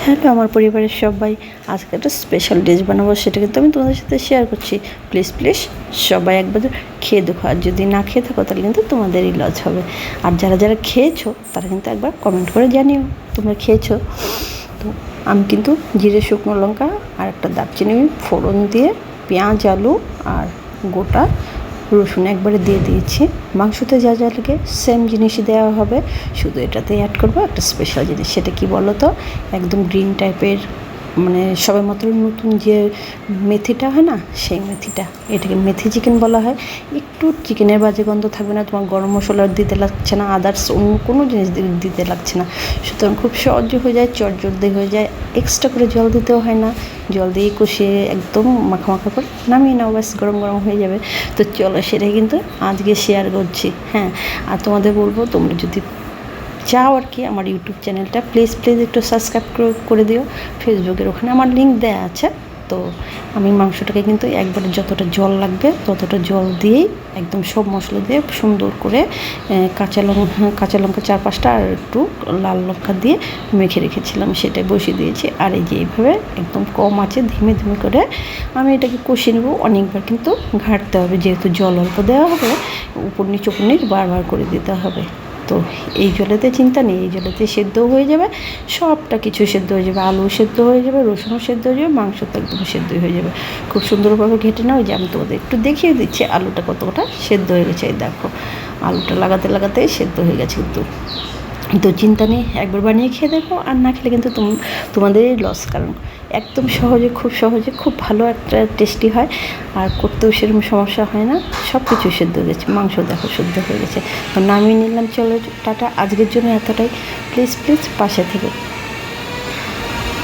Hello আমার পরিবারের সবাই, আজকে একটা স্পেশাল ডিশ বানাবো, সেটা কিন্তু আমি তোমাদের সাথে শেয়ার করছি। প্লিজ প্লিজ সবাই একবার খেয়ে দেখো, আর যদি না খেয়ে থাকো তাহলে কিন্তু তোমাদেরই লস হবে। আর যারা যারা খেয়েছো তারা কিন্তু একবার কমেন্ট করে জানিও তোমরা খেয়েছো। তো আমি কিন্তু জিরে, শুকনো লঙ্কা আর একটা দারচিনি ফোড়ন দিয়ে পেঁয়াজ, আলু আর গোটা রসুন একবারে দিয়ে দিয়েছি। মাংসতে যা যা লাগে সেম জিনিসই দেওয়া হবে, শুধু এটাতে অ্যাড করবো একটা স্পেশাল জিনিস। সেটা কি বলো তো, একদম গ্রিন টাইপের, মানে সবে মাত্র নতুন যে মেথিটা হয় না, সেই মেথিটা, এটাকে মেথি চিকেন বলা হয়। একটু চিকেনের বাজে গন্ধ থাকবে না, তোমার গরম মশলা দিতে লাগছে না, আদার্স অন্য কোনো জিনিস দিতে লাগছে না, সুতরাং খুব সহজে হয়ে যায়, চটজলদি হয়ে যায়। এক্সট্রা করে জল দিতেও হয় না, জল দিয়ে কষিয়ে একদম মাখা মাখা করে নামিয়ে নাও, ব্যাস গরম গরম হয়ে যাবে। তো চলো সেটাই কিন্তু আজকে শেয়ার করছি। হ্যাঁ, আর তোমাদের বলবো, তোমরা যদি চাও আর কি আমার ইউটিউব চ্যানেলটা প্লিজ প্লিজ একটু সাবস্ক্রাইব করে দিও। ফেসবুকের ওখানে আমার লিঙ্ক দেওয়া আছে। তো আমি মাংসটাকে কিন্তু একবারে যতটা জল লাগবে ততটা জল দিয়েই একদম সব মশলা দিয়ে সুন্দর করে কাঁচা লঙ্কা 4-5টা আর একটু লাল লঙ্কা দিয়ে মেখে রেখেছিলাম, সেটাই বসিয়ে দিয়েছি। আর এই যে এইভাবে একদম কম আছে ধীমে ধীমে করে আমি এটাকে কষিয়ে নেবো। অনেকবার কিন্তু ঘাঁটতে হবে, যেহেতু জল অল্প দেওয়া হবে, উপর নিচ বারবার করে দিতে হবে। তো এই জলেতে চিন্তা নেই, এই জলেতে সেদ্ধ হয়ে যাবে, সবটা কিছু সেদ্ধ হয়ে যাবে, আলু সেদ্ধ হয়ে যাবে, রসুনও সেদ্ধ হয়ে যাবে, মাংস তো একদম সেদ্ধ হয়ে যাবে। খুব সুন্দরভাবে ঘেটে নাও। যে আমি তোমাদের একটু দেখিয়ে দিচ্ছি আলুটা কতটা সেদ্ধ হয়ে গেছে। এই দেখো, আলুটা লাগাতে লাগাতে সেদ্ধ হয়ে গেছে কিন্তু। তো চিন্তা নেই, একবার বানিয়ে খেয়ে দেখো, আর না খেলে কিন্তু তোমাদেরই লস। কারণ একদম সহজে খুব ভালো একটা টেস্টি হয়, আর করতেও সেরকম সমস্যা হয় না। সব কিছু সেদ্ধ হয়ে গেছে, মাংস দেখো সেদ্ধ হয়ে গেছে। তো নামিয়ে নিলাম। চলো টাটা, আজকের জন্য এতটাই। প্লিজ প্লিজ পাশে থেকে